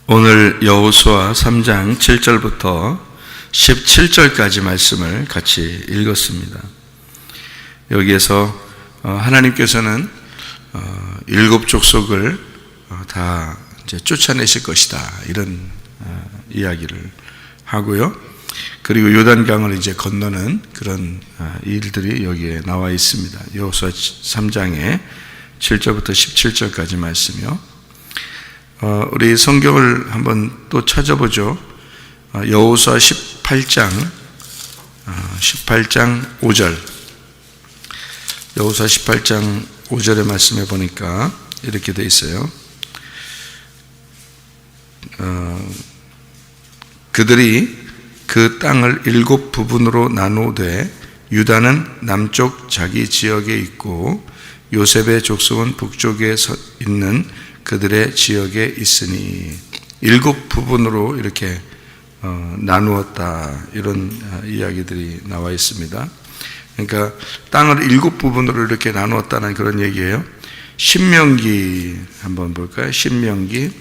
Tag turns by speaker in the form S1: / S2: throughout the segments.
S1: 오늘 여호수아 3장 7절부터 17절까지 말씀을 같이 읽었습니다. 여기에서 하나님께서는 일곱 족속을 다 이제 쫓아내실 것이다, 이런 이야기를 하고요. 그리고 요단강을 이제 건너는 그런 일들이 여기에 나와 있습니다. 여호수아 3장의 7절부터 17절까지 말씀이요. 우리 성경을 한번 또 찾아보죠. 여호수아 18장 5절. 여호수아 18장 5절의 말씀에 보니까 이렇게 돼 있어요. 그들이 그 땅을 7 부분으로 나누되 유다는 남쪽 자기 지역에 있고 요셉의 족속은 북쪽에 있는 그들의 지역에 있으니 7 부분으로 이렇게 나누었다, 이런 이야기들이 나와 있습니다. 그러니까 땅을 7 부분으로 이렇게 나누었다는 그런 얘기예요. 신명기 한번 볼까요? 신명기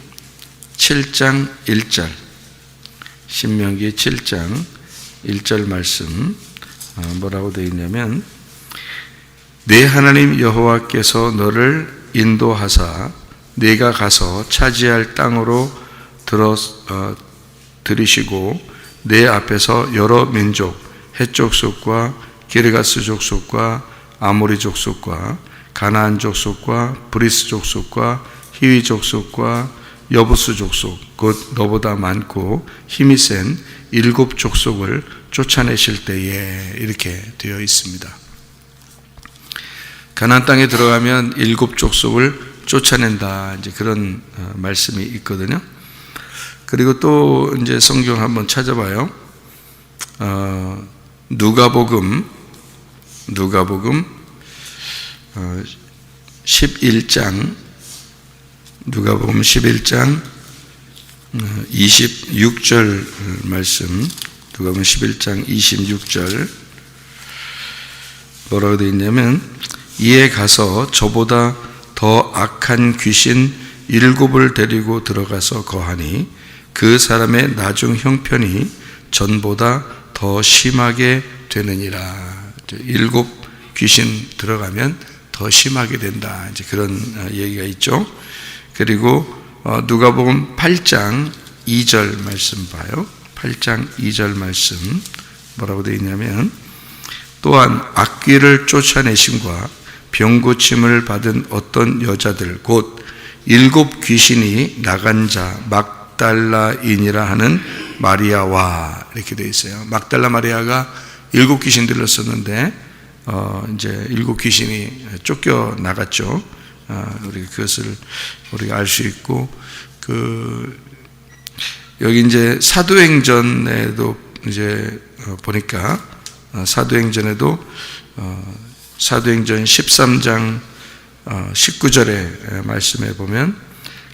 S1: 7장 1절. 신명기 7장 1절 말씀 뭐라고 되어 있냐면, 내 하나님 여호와께서 너를 인도하사 네가 가서 차지할 땅으로 들이시고 내 앞에서 여러 민족, 헷 족속과 기르가스 족속과 아모리 족속과 가나안 족속과 브리스 족속과 히위 족속과 여부스 족속, 곧 너보다 많고 힘이 센 7 족속을 쫓아내실 때에, 이렇게 되어 있습니다. 가나안 땅에 들어가면 7 족속을 쫓아낸다, 이제 그런 말씀이 있거든요. 그리고 또 이제 성경 한번 찾아봐요. 누가복음 11장, 누가복음 11장 26절 말씀. 누가복음 11장 26절 뭐라고 되어 있냐면, 이에 가서 저보다 더 악한 귀신 7을 데리고 들어가서 거하니 그 사람의 나중 형편이 전보다 더 심하게 되느니라. 7 귀신 들어가면 더 심하게 된다, 이제 그런 얘기가 있죠. 그리고 누가복음 8장 2절 말씀 봐요. 8장 2절 말씀 뭐라고 되어 있냐면, 또한 악귀를 쫓아내심과 병고침을 받은 어떤 여자들, 곧 7 귀신이 나간 자 막달라인이라 하는 마리아와, 이렇게 되어 있어요. 막달라 마리아가 7 귀신 들렸었는데 이제 7 귀신이 쫓겨 나갔죠. 우리 그것을 우리가 알 수 있고, 여기 이제 사도행전에도 이제 보니까 사도행전에도 사도행전 13장 19절의 말씀에 보면,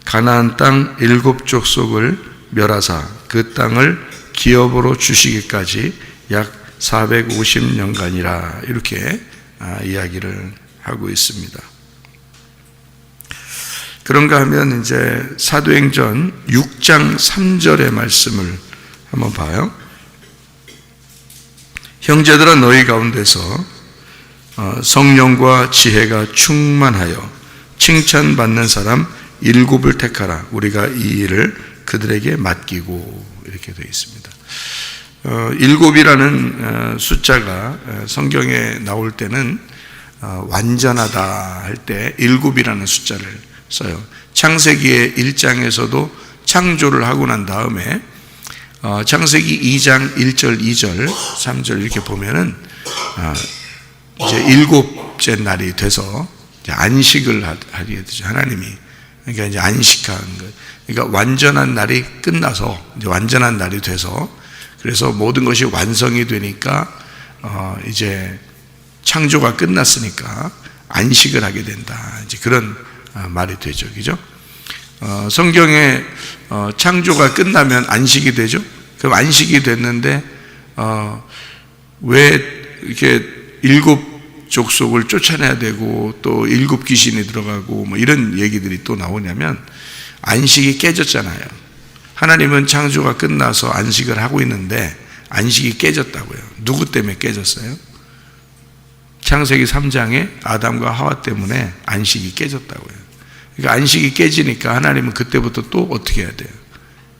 S1: 가나안 땅 7 족속을 멸하사 그 땅을 기업으로 주시기까지 약 450년간이라, 이렇게 이야기를 하고 있습니다. 그런가 하면 이제 사도행전 6장 3절의 말씀을 한번 봐요. 형제들아, 너희 가운데서 성령과 지혜가 충만하여 칭찬받는 사람 7을 택하라. 우리가 이 일을 그들에게 맡기고, 이렇게 되어 있습니다. 7이라는 숫자가 성경에 나올 때는 완전하다 할 때 7이라는 숫자를 써요. 창세기의 1장에서도 창조를 하고 난 다음에 창세기 2장 1절, 2절, 3절 이렇게 보면은 이제 7째 날이 돼서 이제 안식을 하게 되죠, 하나님이. 그러니까 이제 안식한 것. 그러니까 완전한 날이 끝나서 이제 완전한 날이 돼서, 그래서 모든 것이 완성이 되니까 이제 창조가 끝났으니까 안식을 하게 된다, 이제 그런 말이 되죠, 그죠? 성경에 창조가 끝나면 안식이 되죠. 그럼 안식이 됐는데 왜 이렇게 7 족속을 쫓아내야 되고 또 7 귀신이 들어가고 뭐 이런 얘기들이 또 나오냐면, 안식이 깨졌잖아요. 하나님은 창조가 끝나서 안식을 하고 있는데 안식이 깨졌다고요. 누구 때문에 깨졌어요? 창세기 3장에 아담과 하와 때문에 안식이 깨졌다고요. 그러니까 안식이 깨지니까 하나님은 그때부터 또 어떻게 해야 돼요?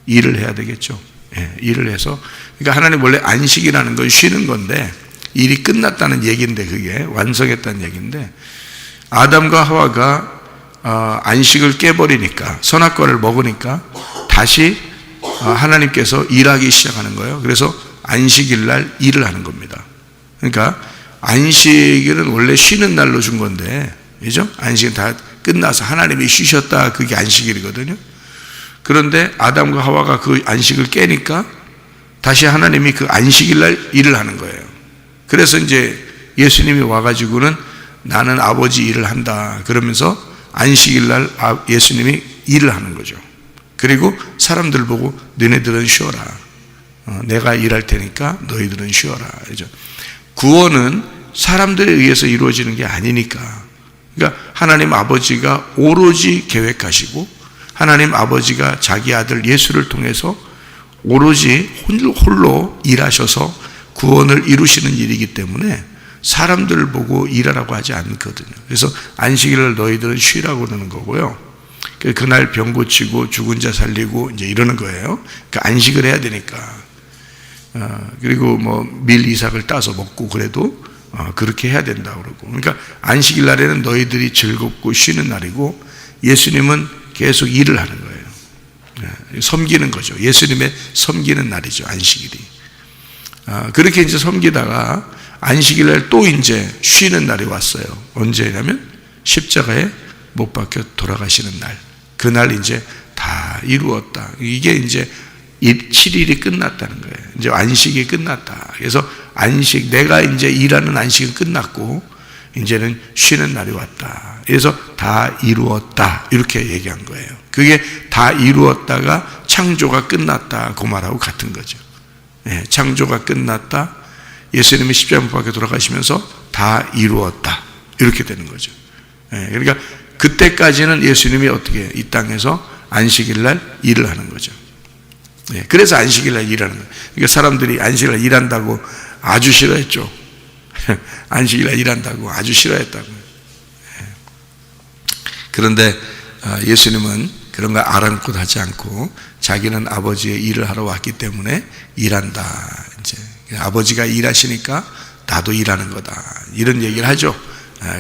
S1: 일을 해야 되겠죠. 예, 일을 해서, 그러니까 하나님 원래 안식이라는 건 쉬는 건데 일이 끝났다는 얘기인데, 그게 완성했다는 얘기인데, 아담과 하와가 안식을 깨버리니까, 선악과를 먹으니까 다시 하나님께서 일하기 시작하는 거예요. 그래서 안식일 날 일을 하는 겁니다. 그러니까 안식일은 원래 쉬는 날로 준 건데, 그죠? 안식은 다 끝나서 하나님이 쉬셨다, 그게 안식일이거든요. 그런데 아담과 하와가 그 안식을 깨니까 다시 하나님이 그 안식일 날 일을 하는 거예요. 그래서 이제 예수님이 와가지고는 나는 아버지 일을 한다 그러면서 안식일 날 예수님이 일을 하는 거죠. 그리고 사람들 보고 너네들은 쉬어라. 내가 일할 테니까 너희들은 쉬어라. 그죠? 구원은 사람들에 의해서 이루어지는 게 아니니까. 그러니까 하나님 아버지가 오로지 계획하시고 하나님 아버지가 자기 아들 예수를 통해서 오로지 홀로 일하셔서 구원을 이루시는 일이기 때문에 사람들을 보고 일하라고 하지 않거든요. 그래서 안식일을 너희들은 쉬라고 그러는 거고요. 그날 병 고치고 죽은 자 살리고 이제 이러는 거예요. 그러니까 안식을 해야 되니까. 그리고 뭐 밀 이삭을 따서 먹고 그래도 그렇게 해야 된다고 그러고. 그러니까 안식일 날에는 너희들이 즐겁고 쉬는 날이고, 예수님은 계속 일을 하는 거예요. 섬기는 거죠. 예수님의 섬기는 날이죠, 안식일이. 그렇게 이제 섬기다가 안식일 날 또 이제 쉬는 날이 왔어요. 언제냐면 십자가에 못 박혀 돌아가시는 날. 그날 이제 다 이루었다. 이게 이제 7일이 끝났다는 거예요. 이제 안식이 끝났다. 그래서 안식, 내가 이제 일하는 안식은 끝났고 이제는 쉬는 날이 왔다. 그래서 다 이루었다, 이렇게 얘기한 거예요. 그게 다 이루었다가 창조가 끝났다, 그 말하고 같은 거죠. 예, 창조가 끝났다, 예수님이 십자가 못 박혀 돌아가시면서 다 이루었다, 이렇게 되는 거죠. 예, 그러니까 그때까지는 예수님이 어떻게 이 땅에서 안식일 날 일을 하는 거죠. 예, 그래서 안식일 날 일하는 거예요. 그러니까 사람들이 안식일 날 일한다고 아주 싫어했죠. 안식일 날 일한다고 아주 싫어했다고. 예. 그런데 예수님은 그런 거 아랑곳 하지 않고 자기는 아버지의 일을 하러 왔기 때문에 일한다. 이제 아버지가 일하시니까 나도 일하는 거다, 이런 얘기를 하죠.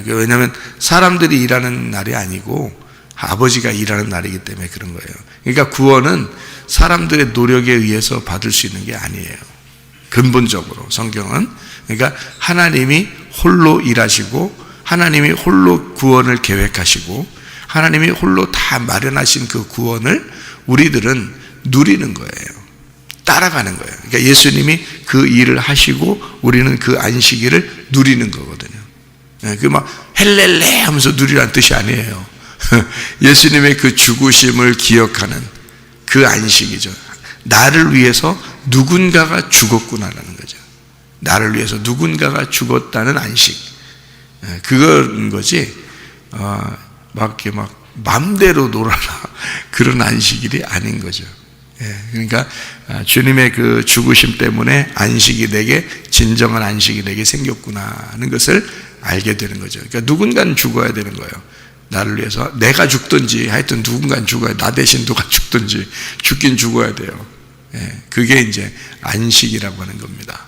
S1: 왜냐하면 사람들이 일하는 날이 아니고 아버지가 일하는 날이기 때문에 그런 거예요. 그러니까 구원은 사람들의 노력에 의해서 받을 수 있는 게 아니에요. 근본적으로 성경은. 그러니까 하나님이 홀로 일하시고 하나님이 홀로 구원을 계획하시고 하나님이 홀로 다 마련하신 그 구원을 우리들은 누리는 거예요. 따라가는 거예요. 그러니까 예수님이 그 일을 하시고 우리는 그 안식일을 누리는 거거든요. 그 막 헬렐레 하면서 누리라는 뜻이 아니에요. 예수님의 그 죽으심을 기억하는 그 안식이죠. 나를 위해서 누군가가 죽었구나라는 거죠. 나를 위해서 누군가가 죽었다는 안식. 그건 거지. 막 이렇게 막 맘대로 놀아라, 그런 안식일이 아닌 거죠. 그러니까 주님의 그 죽으심 때문에 안식이 내게, 진정한 안식이 내게 생겼구나 하는 것을 알게 되는 거죠. 그러니까 누군가는 죽어야 되는 거예요. 나를 위해서 내가 죽든지 하여튼 누군가는 죽어야, 나 대신 누가 죽든지 죽긴 죽어야 돼요. 그게 이제 안식이라고 하는 겁니다.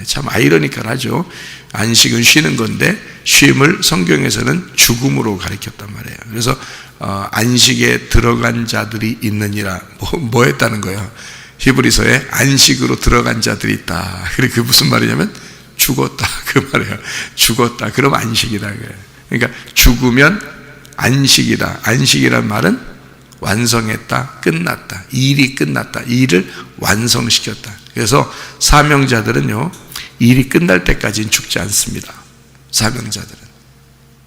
S1: 참 아이러니컬하죠. 안식은 쉬는 건데 쉼을 성경에서는 죽음으로 가리켰단 말이에요. 그래서 안식에 들어간 자들이 있느니라, 뭐 했다는 거예요? 히브리서에 안식으로 들어간 자들이 있다. 그게 무슨 말이냐면 죽었다, 그 말이에요. 죽었다, 그럼 안식이다. 그러니까 죽으면 안식이다. 안식이란 말은 완성했다, 끝났다, 일이 끝났다, 일을 완성시켰다. 그래서 사명자들은요, 일이 끝날 때까지는 죽지 않습니다. 사명자들은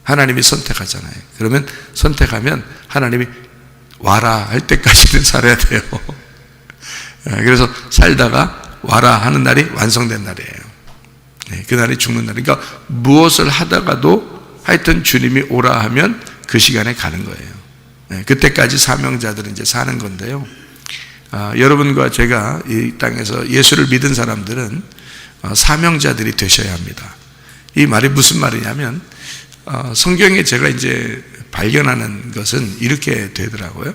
S1: 하나님이 선택하잖아요. 그러면 선택하면 하나님이 와라 할 때까지는 살아야 돼요. 그래서 살다가 와라 하는 날이 완성된 날이에요. 그날이 죽는 날. 그러니까 무엇을 하다가도 하여튼 주님이 오라 하면 그 시간에 가는 거예요. 그때까지 사명자들은 이제 사는 건데요. 여러분과 제가 이 땅에서 예수를 믿은 사람들은 사명자들이 되셔야 합니다. 이 말이 무슨 말이냐면 성경에 제가 이제 발견하는 것은 이렇게 되더라고요.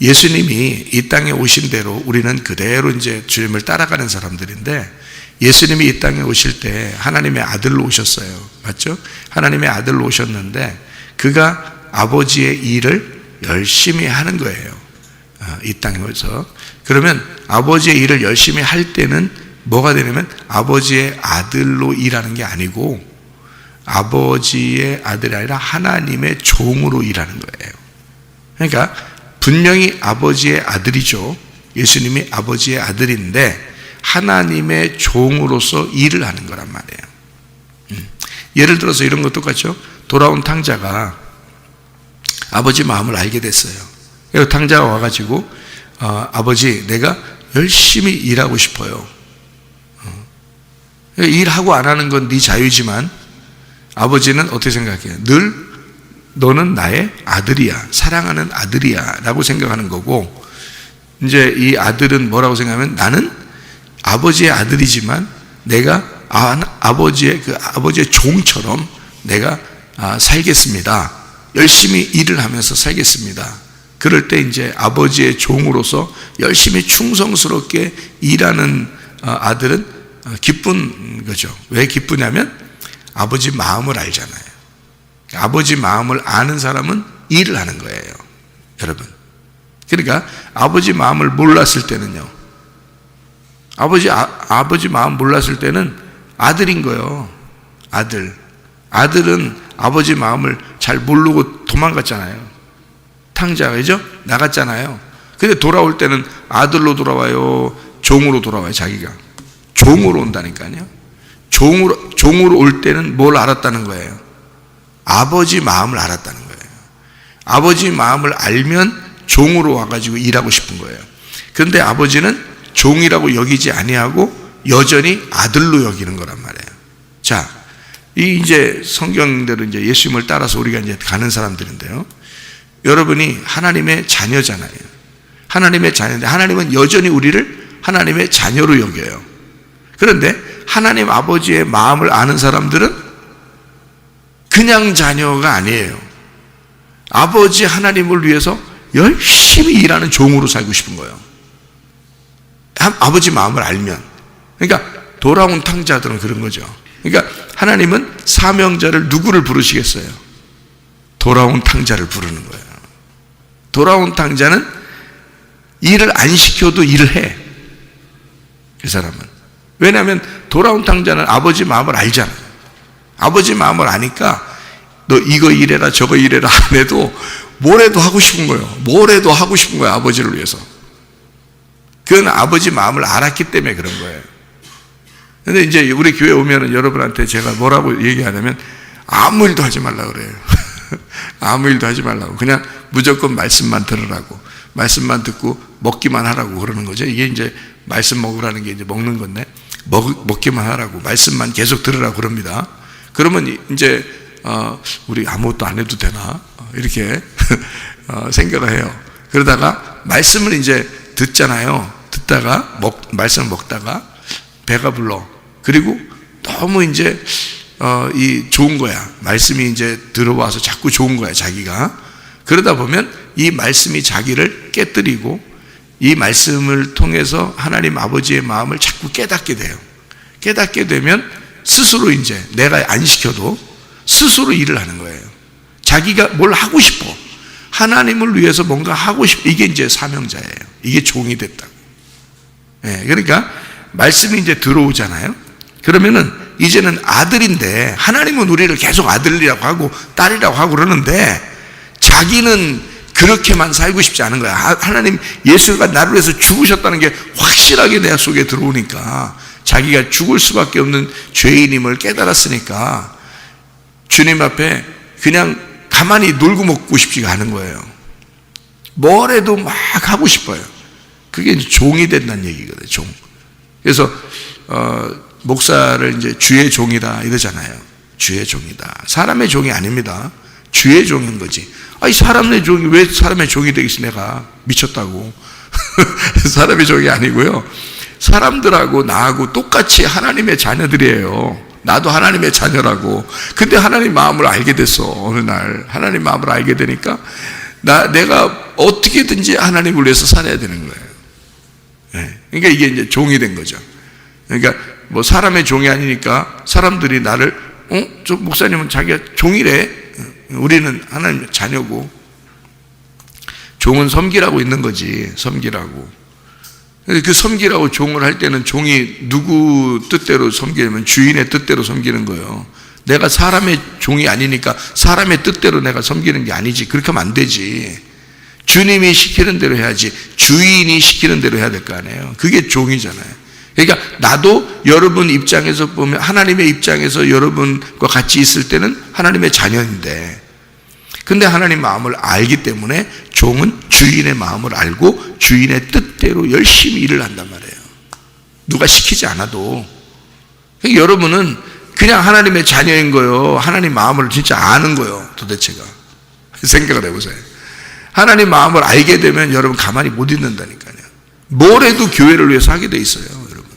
S1: 예수님이 이 땅에 오신 대로 우리는 그대로 이제 주님을 따라가는 사람들인데, 예수님이 이 땅에 오실 때 하나님의 아들로 오셨어요. 맞죠? 하나님의 아들로 오셨는데 그가 아버지의 일을 열심히 하는 거예요. 이 땅에 오셔서. 그러면 아버지의 일을 열심히 할 때는 뭐가 되냐면 아버지의 아들로 일하는 게 아니고 아버지의 아들이 아니라 하나님의 종으로 일하는 거예요. 그러니까 분명히 아버지의 아들이죠. 예수님이 아버지의 아들인데 하나님의 종으로서 일을 하는 거란 말이에요. 예를 들어서 이런 것 똑같죠. 돌아온 탕자가 아버지 마음을 알게 됐어요. 탕자가 와가지고 아버지, 내가 열심히 일하고 싶어요. 일하고 안 하는 건 네 자유지만 아버지는 어떻게 생각해요? 늘 너는 나의 아들이야, 사랑하는 아들이야 라고 생각하는 거고, 이제 이 아들은 뭐라고 생각하면 나는 아버지의 아들이지만 내가 아버지의 종처럼 내가 살겠습니다. 열심히 일을 하면서 살겠습니다. 그럴 때 이제 아버지의 종으로서 열심히 충성스럽게 일하는 아들은 기쁜 거죠. 왜 기쁘냐면 아버지 마음을 알잖아요. 아버지 마음을 아는 사람은 일을 하는 거예요, 여러분. 그러니까 아버지 마음을 몰랐을 때는요, 아버지 마음 몰랐을 때는 아들인 거예요. 아들은 아버지 마음을 잘 모르고 도망갔잖아요. 탕자, 그죠? 나갔잖아요. 근데 돌아올 때는 아들로 돌아와요, 종으로 돌아와요. 자기가 종으로 온다니까요. 종으로 올 때는 뭘 알았다는 거예요? 아버지 마음을 알았다는 거예요. 아버지 마음을 알면 종으로 와가지고 일하고 싶은 거예요. 그런데 아버지는 종이라고 여기지 아니하고 여전히 아들로 여기는 거란 말이에요. 자, 이 이제 성경대로 이제 예수님을 따라서 우리가 이제 가는 사람들인데요. 여러분이 하나님의 자녀잖아요. 하나님의 자녀인데 하나님은 여전히 우리를 하나님의 자녀로 여겨요. 그런데 하나님 아버지의 마음을 아는 사람들은 그냥 자녀가 아니에요. 아버지 하나님을 위해서 열심히 일하는 종으로 살고 싶은 거예요. 아버지 마음을 알면. 그러니까 돌아온 탕자들은 그런 거죠. 그러니까 하나님은 사명자를 누구를 부르시겠어요? 돌아온 탕자를 부르는 거예요. 돌아온 탕자는 일을 안 시켜도 일을 해. 그 사람은. 왜냐하면 돌아온 탕자는 아버지 마음을 알잖아요. 아버지 마음을 아니까 너 이거 일해라 저거 일해라 안 해도 뭐래도 하고 싶은 거예요. 뭐래도 하고 싶은 거예요. 아버지를 위해서. 그건 아버지 마음을 알았기 때문에 그런 거예요. 근데 이제 우리 교회 오면은 여러분한테 제가 뭐라고 얘기하냐면 아무 일도 하지 말라고 그래요. 아무 일도 하지 말라고. 그냥 무조건 말씀만 들으라고. 말씀만 듣고 먹기만 하라고 그러는 거죠. 이게 이제 말씀 먹으라는 게 이제 먹는 건데 먹기만 하라고. 말씀만 계속 들으라고 그럽니다. 그러면 이제 우리 아무것도 안 해도 되나? 이렇게 생각을 해요. 그러다가 말씀을 이제 듣잖아요. 듣다가 말씀을 먹다가 배가 불러. 그리고 너무 이제 이 좋은 거야. 말씀이 이제 들어와서 자꾸 좋은 거야, 자기가. 그러다 보면 이 말씀이 자기를 깨뜨리고 이 말씀을 통해서 하나님 아버지의 마음을 자꾸 깨닫게 돼요. 깨닫게 되면 스스로 이제 내가 안 시켜도 스스로 일을 하는 거예요. 자기가 뭘 하고 싶어. 하나님을 위해서 뭔가 하고 싶어. 이게 이제 사명자예요. 이게 종이 됐다고. 예, 그러니까 말씀이 이제 들어오잖아요. 그러면은 이제는 아들인데 하나님은 우리를 계속 아들이라고 하고 딸이라고 하고 그러는데 자기는 그렇게만 살고 싶지 않은 거야. 하나님 예수가 나를 위해서 죽으셨다는 게 확실하게 내 속에 들어오니까 자기가 죽을 수밖에 없는 죄인임을 깨달았으니까 주님 앞에 그냥 가만히 놀고 먹고 싶지가 않은 거예요. 뭘 해도 막 하고 싶어요. 그게 이제 종이 된다는 얘기거든요. 종. 그래서 목사를 이제 주의 종이다 이러잖아요. 주의 종이다. 사람의 종이 아닙니다. 주의 종인 거지. 아니 사람의 종이 왜 사람의 종이 되겠어? 내가 미쳤다고. 사람의 종이 아니고요. 사람들하고 나하고 똑같이 하나님의 자녀들이에요. 나도 하나님의 자녀라고. 근데 하나님 마음을 알게 됐어. 어느 날 하나님 마음을 알게 되니까 내가 어떻게든지 하나님을 위해서 살아야 되는 거예요. 네. 그러니까 이게 이제 종이 된 거죠. 그러니까 뭐 사람의 종이 아니니까 사람들이 나를 저 목사님은 자기가 종이래. 우리는 하나님의 자녀고. 종은 섬기라고 있는 거지. 섬기라고. 그 섬기라고 종을 할 때는 종이 누구 뜻대로 섬기냐면 주인의 뜻대로 섬기는 거예요. 내가 사람의 종이 아니니까 사람의 뜻대로 내가 섬기는 게 아니지. 그렇게 하면 안 되지. 주님이 시키는 대로 해야지. 주인이 시키는 대로 해야 될 거 아니에요. 그게 종이잖아요. 그러니까 나도 여러분 입장에서 보면 하나님의 입장에서 여러분과 같이 있을 때는 하나님의 자녀인데, 근데 하나님 마음을 알기 때문에 종은 주인의 마음을 알고 주인의 뜻대로 열심히 일을 한단 말이에요. 누가 시키지 않아도. 그러니까 여러분은 그냥 하나님의 자녀인 거예요. 하나님 마음을 진짜 아는 거예요. 도대체가. 생각을 해보세요. 하나님 마음을 알게 되면 여러분 가만히 못 있는다니까요. 뭘 해도 교회를 위해서 하게 돼 있어요, 여러분.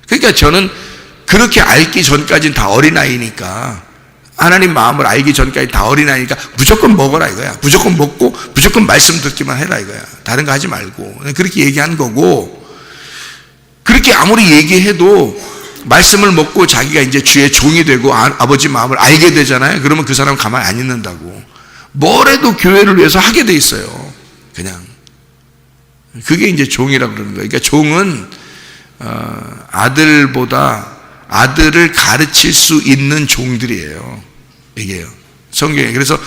S1: 그러니까 저는 그렇게 알기 전까지는 다 어린아이니까, 하나님 마음을 알기 전까지 다 어린아이니까 무조건 먹어라 이거야. 무조건 먹고 무조건 말씀 듣기만 해라 이거야. 다른 거 하지 말고. 그렇게 얘기한 거고, 그렇게 아무리 얘기해도 말씀을 먹고 자기가 이제 주의 종이 되고 아버지 마음을 알게 되잖아요. 그러면 그 사람은 가만히 안 있는다고. 뭘 해도 교회를 위해서 하게 돼 있어요. 그냥. 그게 이제 종이라고 그러는 거예요. 그러니까 종은 아들보다 아들을 가르칠 수 있는 종들이에요. 이게요. 성경에. 그래서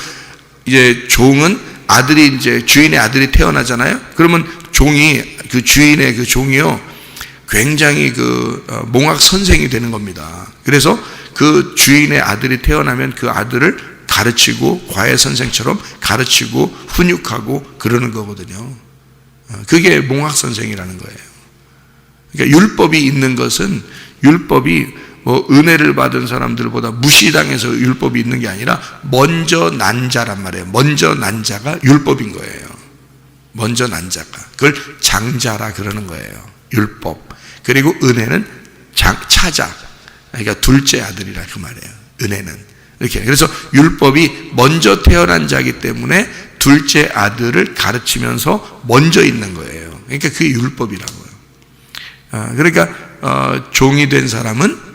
S1: 이제 종은 아들이 이제 주인의 아들이 태어나잖아요. 그러면 종이, 그 주인의 그 종이요, 굉장히 그 몽학 선생이 되는 겁니다. 그래서 그 주인의 아들이 태어나면 그 아들을 가르치고 과외 선생처럼 가르치고 훈육하고 그러는 거거든요. 그게 몽학 선생이라는 거예요. 그러니까 율법이 있는 것은, 율법이 뭐 은혜를 받은 사람들보다 무시당해서 율법이 있는 게 아니라 먼저 난 자란 말이에요. 먼저 난 자가 율법인 거예요. 먼저 난 자가. 그걸 장자라 그러는 거예요. 율법. 그리고 은혜는 차자. 그러니까 둘째 아들이라 그 말이에요. 은혜는. 이렇게. 그래서 율법이 먼저 태어난 자이기 때문에 둘째 아들을 가르치면서 먼저 있는 거예요. 그러니까 그게 율법이라고요. 그러니까 종이 된 사람은,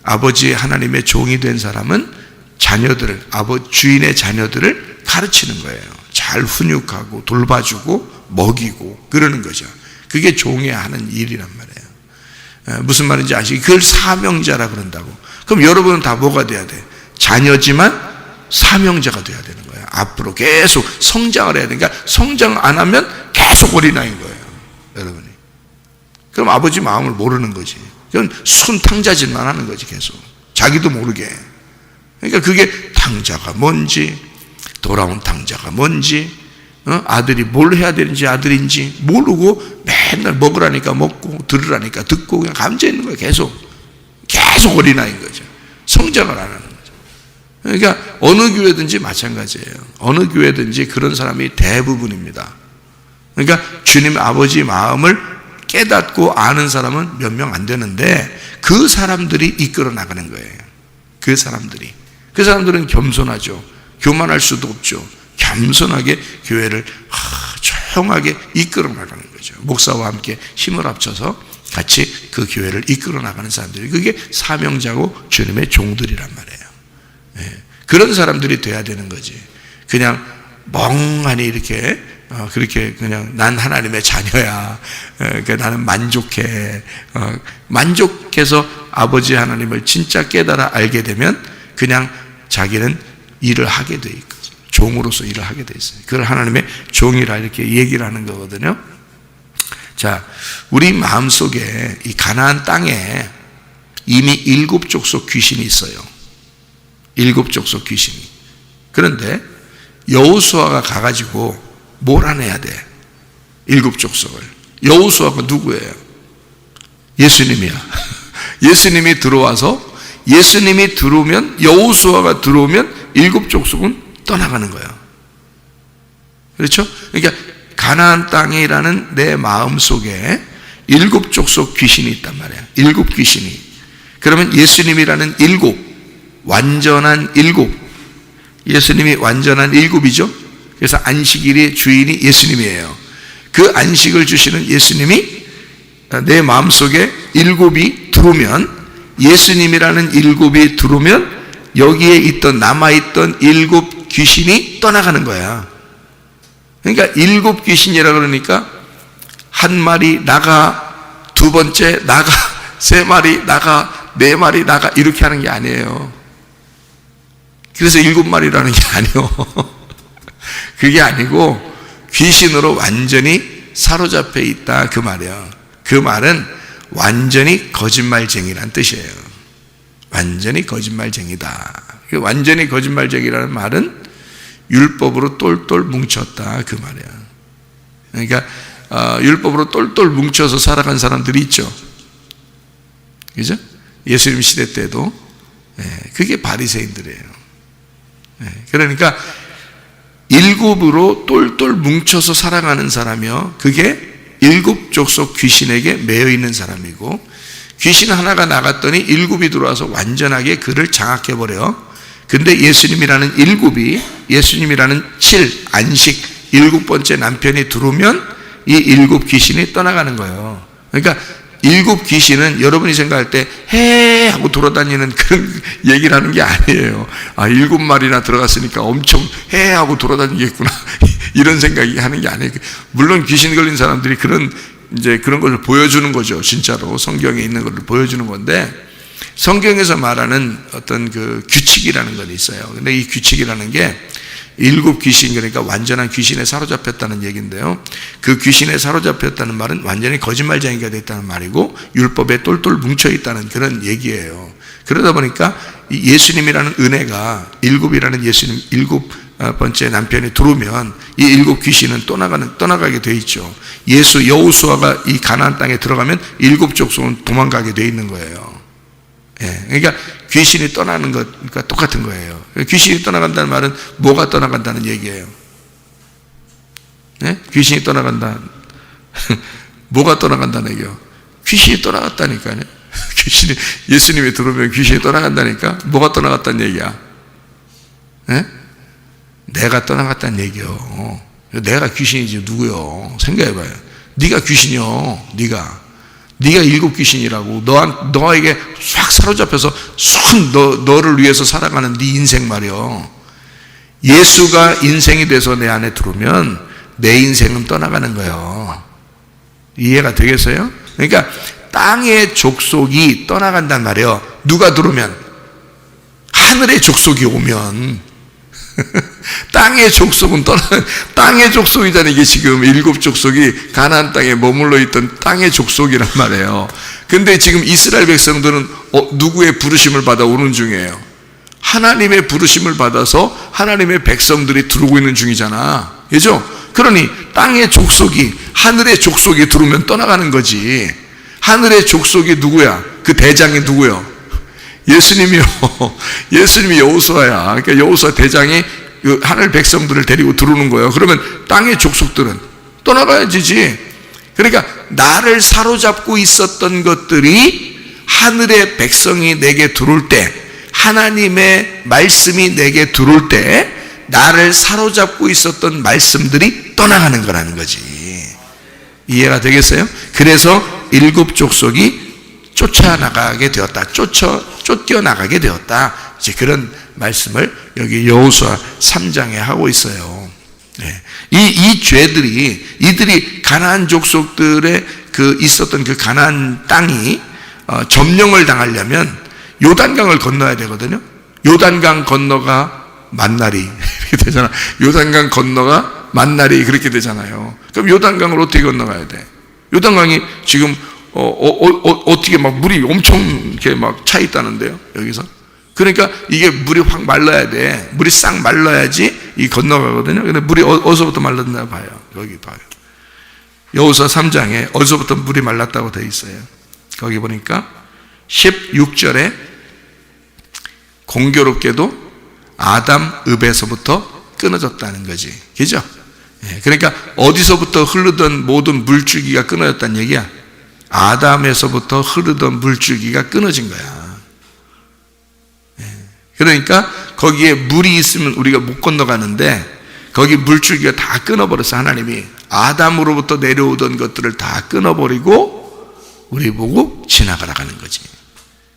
S1: 아버지 하나님의 종이 된 사람은 자녀들을, 주인의 자녀들을 가르치는 거예요. 잘 훈육하고 돌봐주고 먹이고 그러는 거죠. 그게 종이 하는 일이란 말이에요. 무슨 말인지 아시죠? 그걸 사명자라 그런다고. 그럼 여러분은 다 뭐가 돼야 돼? 자녀지만 사명자가 돼야 되는 거예요. 앞으로 계속 성장을 해야 되니까, 성장 안 하면 계속 어린아이인 거예요, 여러분이. 그럼 아버지 마음을 모르는 거지. 그건 순탕자짓만 하는 거지, 계속. 자기도 모르게. 그러니까 그게 탕자가 뭔지, 돌아온 탕자가 뭔지, 아들이 뭘 해야 되는지 아들인지 모르고 맨날 먹으라니까 먹고 들으라니까 듣고 그냥 감져 있는 거예요. 계속 어린아이인 거죠. 성장을 안 하는 거죠. 그러니까 어느 교회든지 마찬가지예요. 어느 교회든지 그런 사람이 대부분입니다. 그러니까 주님 아버지 마음을 깨닫고 아는 사람은 몇 명 안 되는데, 그 사람들이 이끌어 나가는 거예요. 그 사람들은 겸손하죠. 교만할 수도 없죠. 겸손하게 교회를 조용하게 이끌어 나가는 거죠. 목사와 함께 힘을 합쳐서 같이 그 교회를 이끌어 나가는 사람들이, 그게 사명자고 주님의 종들이란 말이에요. 네. 그런 사람들이 돼야 되는 거지. 그냥 멍하니 이렇게 그렇게 그냥 난 하나님의 자녀야. 그러니까 나는 만족해. 만족해서 아버지 하나님을 진짜 깨달아 알게 되면 그냥 자기는 일을 하게 돼 있고, 종으로서 일을 하게 돼 있어요. 그걸 하나님의 종이라 이렇게 얘기를 하는 거거든요. 자, 우리 마음속에 이 가나안 땅에 이미 7 족속 귀신이 있어요. 7 족속 귀신이. 그런데 여호수아가 가가지고 몰아내야 돼. 7 족속을. 여호수아가 누구예요? 예수님이야. 예수님이 들어와서, 예수님이 들어오면, 여호수아가 들어오면 7 족속은 떠나가는 거예요. 그렇죠? 그러니까 가나안 땅이라는 내 마음 속에 7 족속 귀신이 있단 말이야. 7 귀신이. 그러면 예수님이라는 7, 완전한 7. 예수님이 완전한 7이죠. 그래서 안식일의 주인이 예수님이에요. 그 안식을 주시는 예수님이 내 마음속에 7이 들어오면, 예수님이라는 7이 들어오면 여기에 있던, 남아있던 7 귀신이 떠나가는 거야. 그러니까 7 귀신이라 그러니까 한 마리 나가, 두 번째 나가, 세 마리 나가, 네 마리 나가, 이렇게 하는 게 아니에요. 그래서 7마리라는 게 아니에요. 그게 아니고 귀신으로 완전히 사로잡혀 있다, 그 말이에요. 그 말은 완전히 거짓말쟁이란 뜻이에요. 완전히 거짓말쟁이다. 완전히 거짓말쟁이라는 말은 율법으로 똘똘 뭉쳤다, 그 말이에요. 그러니까 율법으로 똘똘 뭉쳐서 살아간 사람들이 있죠. 그죠? 예수님 시대 때도. 그게 바리새인들이에요. 그러니까 7으로 똘똘 뭉쳐서 살아가는 사람이요, 그게 7 족속 귀신에게 매여 있는 사람이고, 귀신 하나가 나갔더니 7이 들어와서 완전하게 그를 장악해버려. 근데 예수님이라는 7이, 예수님이라는 7, 안식 7번째 남편이 들어오면 이 7 귀신이 떠나가는 거예요. 그러니까 7 귀신은 여러분이 생각할 때 해 하고 돌아다니는 그런 얘기를 하는 게 아니에요. 7마리나 들어갔으니까 엄청 해 하고 돌아다니겠구나, 이런 생각이 하는 게 아니에요. 물론 귀신 걸린 사람들이 그런 것을 보여주는 거죠. 진짜로 성경에 있는 것을 보여주는 건데, 성경에서 말하는 어떤 그 규칙이라는 건 있어요. 근데 이 규칙이라는 게 7 귀신, 그러니까 완전한 귀신에 사로잡혔다는 얘기인데요, 그 귀신에 사로잡혔다는 말은 완전히 거짓말쟁이가 됐다는 말이고 율법에 똘똘 뭉쳐있다는 그런 얘기예요. 그러다 보니까 예수님이라는 은혜가, 7이라는 예수님 7번째 남편이 들어오면 이 7 귀신은 떠나가게 돼 있죠. 여호수아가 이 가나안 땅에 들어가면 7 족속은 도망가게 돼 있는 거예요. 그러니까 귀신이 떠나는 것과 똑같은 거예요. 귀신이 떠나간다는 말은 뭐가 떠나간다는 얘기예요? 귀신이 떠나간다. 뭐가 떠나간다는 얘기예요? 귀신이 떠나갔다니까요. 귀신이, 예수님이 들어오면 귀신이 떠나간다니까. 뭐가 떠나갔다는 얘기야? 내가 떠나갔다는 얘기요. 내가 귀신이지 누구요? 생각해봐요. 네가 귀신이요. 네가 7 귀신이라고. 너에게 싹 사로잡혀서 너를 위해서 살아가는 네 인생 말이요. 예수가 인생이 돼서 내 안에 들어오면 내 인생은 떠나가는 거예요. 이해가 되겠어요? 그러니까 땅의 족속이 떠나간단 말이에요. 누가 들어오면? 하늘의 족속이 오면. 땅의 족속은 땅의 족속이잖아요. 이게 지금 7 족속이 가나안 땅에 머물러 있던 땅의 족속이란 말이에요. 근데 지금 이스라엘 백성들은 누구의 부르심을 받아 오는 중이에요? 하나님의 부르심을 받아서 하나님의 백성들이 들어오고 있는 중이잖아. 그죠? 그러니 땅의 족속이, 하늘의 족속이 들어오면 떠나가는 거지. 하늘의 족속이 누구야? 그 대장이 누구요? 예수님이요. 예수님이 여호수아야. 그러니까 여호수아 대장이 그 하늘 백성들을 데리고 들어오는 거예요. 그러면 땅의 족속들은 떠나가야지. 그러니까 나를 사로잡고 있었던 것들이 하늘의 백성이 내게 들어올 때, 하나님의 말씀이 내게 들어올 때 나를 사로잡고 있었던 말씀들이 떠나가는 거라는 거지. 이해가 되겠어요? 그래서 7 족속이 쫓아나가게 되었다. 쫓겨나가게 되었다. 이제 그런 말씀을 여기 여호수아 3장에 하고 있어요. 이 죄들이, 이들이 가나안 족속들의 있었던 그 가나안 땅이 점령을 당하려면 요단강을 건너야 되거든요. 요단강 건너가 만나리 이렇게 되잖아. 요단강 건너가 만나리 그렇게 되잖아요. 그럼 요단강을 어떻게 건너가야 돼? 요단강이 지금 어떻게 막 물이 엄청 이렇게 막 차 있다는데요, 여기서. 그러니까 이게 물이 확 말라야 돼. 물이 싹 말라야지 이 건너가거든요. 근데 물이 어디서부터 말랐나 봐요. 여기 봐요. 여호수아 3장에 어디서부터 물이 말랐다고 되어 있어요. 거기 보니까 16절에 공교롭게도 아담 읍에서부터 끊어졌다는 거지. 그죠? 그러니까 어디서부터 흐르던 모든 물줄기가 끊어졌다는 얘기야. 아담에서부터 흐르던 물줄기가 끊어진 거야. 그러니까 거기에 물이 있으면 우리가 못 건너가는데 거기 물줄기가 다 끊어버렸어. 하나님이 아담으로부터 내려오던 것들을 다 끊어버리고 우리 보고 지나가라 하는 거지.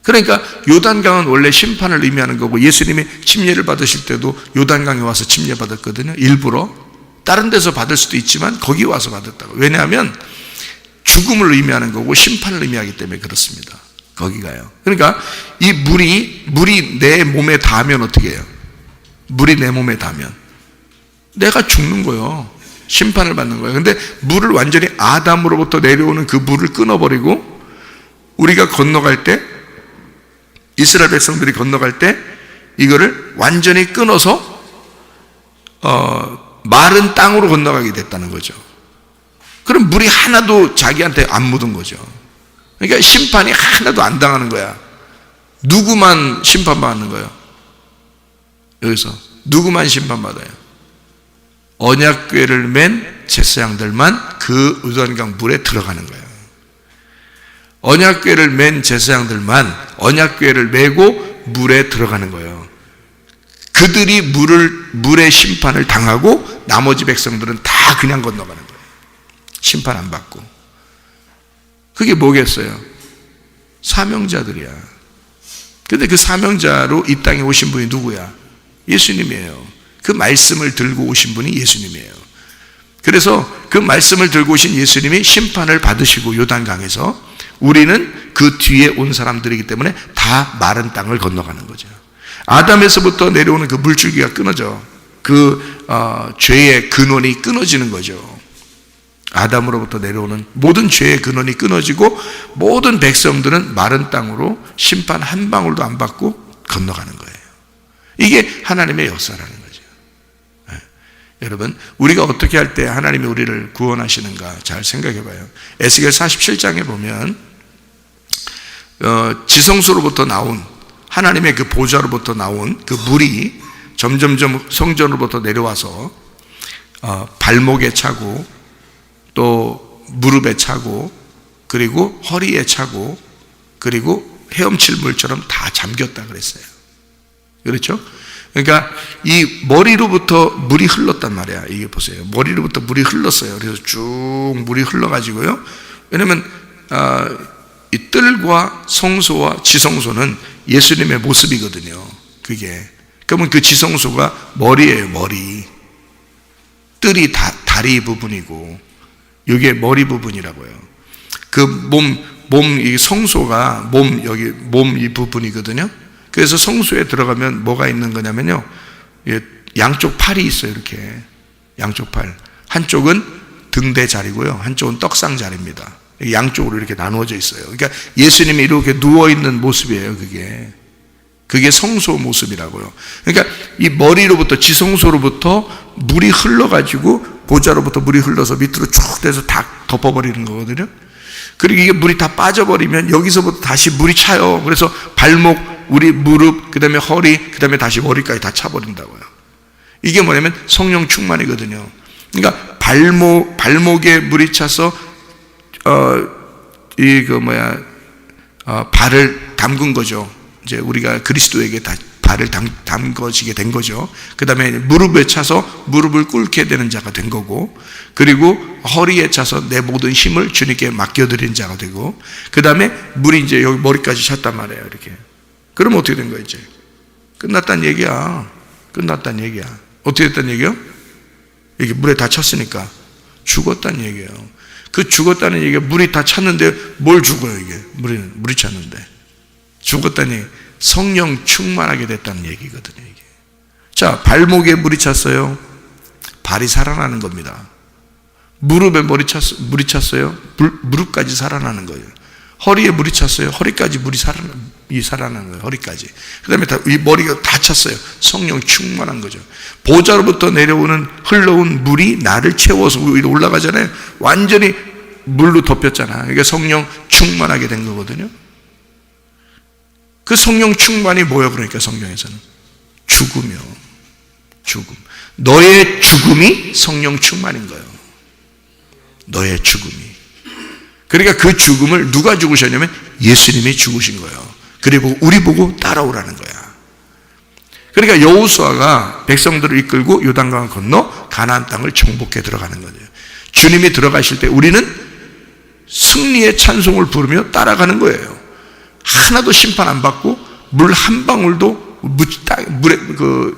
S1: 그러니까 요단강은 원래 심판을 의미하는 거고, 예수님이 침례를 받으실 때도 요단강에 와서 침례 받았거든요. 일부러 다른 데서 받을 수도 있지만 거기 와서 받았다고. 왜냐하면 죽음을 의미하는 거고 심판을 의미하기 때문에 그렇습니다. 거기 가요. 그러니까 이 물이 내 몸에 닿으면 어떻게 해요? 물이 내 몸에 닿으면 내가 죽는 거예요. 심판을 받는 거예요. 근데 물을 완전히 아담으로부터 내려오는 그 물을 끊어버리고 우리가 건너갈 때, 이스라엘 백성들이 건너갈 때 이거를 완전히 끊어서 마른 땅으로 건너가게 됐다는 거죠. 그럼 물이 하나도 자기한테 안 묻은 거죠. 그러니까 심판이 하나도 안 당하는 거야. 누구만 심판받는 거예요? 여기서 누구만 심판받아요? 언약궤를 맨 제사장들만 그 요단강 물에 들어가는 거예요. 언약궤를 맨 제사장들만 언약궤를 메고 물에 들어가는 거예요. 그들이 물의 심판을 당하고 나머지 백성들은 다 그냥 건너가는 거예요. 심판 안 받고. 그게 뭐겠어요? 사명자들이야. 근데 그 사명자로 이 땅에 오신 분이 누구야? 예수님이에요. 그 말씀을 들고 오신 분이 예수님이에요. 그래서 그 말씀을 들고 오신 예수님이 심판을 받으시고 요단강에서, 우리는 그 뒤에 온 사람들이기 때문에 다 마른 땅을 건너가는 거죠. 아담에서부터 내려오는 그 물줄기가 끊어져. 그 죄의 근원이 끊어지는 거죠. 아담으로부터 내려오는 모든 죄의 근원이 끊어지고 모든 백성들은 마른 땅으로 심판 한 방울도 안 받고 건너가는 거예요. 이게 하나님의 역사라는 거죠. 여러분, 우리가 어떻게 할 때 하나님이 우리를 구원하시는가 잘 생각해 봐요. 에스겔 47장에 보면 지성소로부터 나온, 하나님의 그 보좌로부터 나온 그 물이 점점점 성전으로부터 내려와서 발목에 차고 또 무릎에 차고 그리고 허리에 차고 그리고 헤엄칠 물처럼 다 잠겼다 그랬어요. 그렇죠? 그러니까 이 머리로부터 물이 흘렀단 말이야. 이게 보세요. 머리로부터 물이 흘렀어요. 그래서 쭉 물이 흘러가지고요. 왜냐면 이 뜰과 성소와 지성소는 예수님의 모습이거든요. 그게. 그러면 그 지성소가 머리예요. 머리. 뜰이 다리 부분이고 이게 머리 부분이라고요. 그 이 성소가 몸 이 부분이거든요. 그래서 성소에 들어가면 뭐가 있는 거냐면요. 양쪽 팔이 있어요. 이렇게. 양쪽 팔. 한쪽은 등대 자리고요. 한쪽은 떡상 자리입니다. 양쪽으로 이렇게 나누어져 있어요. 그러니까 예수님이 이렇게 누워있는 모습이에요. 그게 성소 모습이라고요. 그러니까 이 머리로부터, 지성소로부터 물이 흘러가지고 보좌로부터 물이 흘러서 밑으로 쭉 돼서 다 덮어버리는 거거든요. 그리고 이게 물이 다 빠져버리면 여기서부터 다시 물이 차요. 그래서 발목, 우리 무릎, 그 다음에 허리, 그 다음에 다시 머리까지 다 차버린다고요. 이게 뭐냐면 성령 충만이거든요. 그러니까 발목에 물이 차서 발을 담근 거죠. 이제 우리가 그리스도에게 다 발을 담궈지게 된 거죠. 그 다음에 무릎에 차서 무릎을 꿇게 되는 자가 된 거고, 그리고 허리에 차서 내 모든 힘을 주님께 맡겨드린 자가 되고, 그 다음에 물이 이제 여기 머리까지 찼단 말이에요. 이렇게. 그러면 어떻게 된 거야, 이제? 끝났다는 얘기야. 끝났다는 얘기야. 어떻게 됐다는 얘기야? 이게 물에 다 찼으니까 죽었다는 얘기예요. 그 죽었다는 얘기가, 물이 다 찼는데 뭘 죽어요, 이게? 물이 찼는데. 죽었다니 성령 충만하게 됐다는 얘기거든요, 이게. 자, 발목에 물이 찼어요. 발이 살아나는 겁니다. 무릎에 물이 찼어요. 무릎까지 살아나는 거예요. 허리에 물이 찼어요. 허리까지 물이 살아나는 거예요. 허리까지. 그 다음에 이 머리가 다 찼어요. 성령 충만한 거죠. 보좌로부터 흘러온 물이 나를 채워서 위로 올라가잖아요. 완전히 물로 덮였잖아. 그러니까 성령 충만하게 된 거거든요. 그 성령 충만이 뭐예요? 그러니까 성경에서는 죽음. 너의 죽음이 성령 충만인 거예요. 너의 죽음이. 그러니까 그 죽음을 누가 죽으셨냐면 예수님이 죽으신 거예요. 그리고 우리 보고 따라오라는 거야. 그러니까 여호수아가 백성들을 이끌고 요단강을 건너 가나안 땅을 정복해 들어가는 거죠. 주님이 들어가실 때 우리는 승리의 찬송을 부르며 따라가는 거예요. 하나도 심판 안 받고 물 한 방울도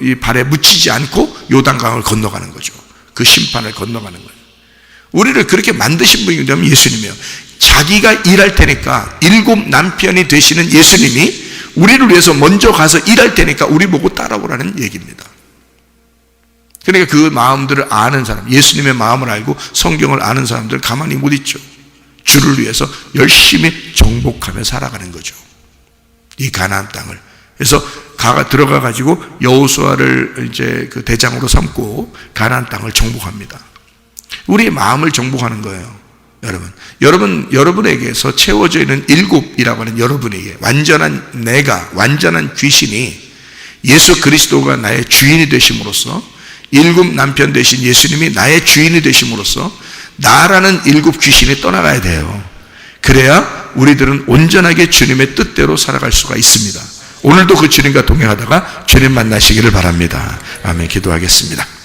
S1: 이 발에 묻히지 않고 요단강을 건너가는 거죠. 그 심판을 건너가는 거예요. 우리를 그렇게 만드신 분이 되면 예수님이에요. 자기가 일할 테니까, 7 남편이 되시는 예수님이 우리를 위해서 먼저 가서 일할 테니까 우리 보고 따라오라는 얘기입니다. 그러니까 그 마음들을 아는 사람, 예수님의 마음을 알고 성경을 아는 사람들 가만히 못 있죠. 주를 위해서 열심히 정복하며 살아가는 거죠. 이 가나안 땅을. 그래서 들어가 가지고 여호수아를 이제 그 대장으로 삼고 가나안 땅을 정복합니다. 우리의 마음을 정복하는 거예요. 여러분에게서 채워져 있는 7이라고 하는 여러분에게 완전한 내가, 완전한 귀신이 예수 그리스도가 나의 주인이 되심으로써 7 남편 되신 예수님이 나의 주인이 되심으로써 나라는 7 귀신이 떠나가야 돼요. 그래야 우리들은 온전하게 주님의 뜻대로 살아갈 수가 있습니다. 오늘도 그 주님과 동행하다가 주님 만나시기를 바랍니다. 아멘. 기도하겠습니다.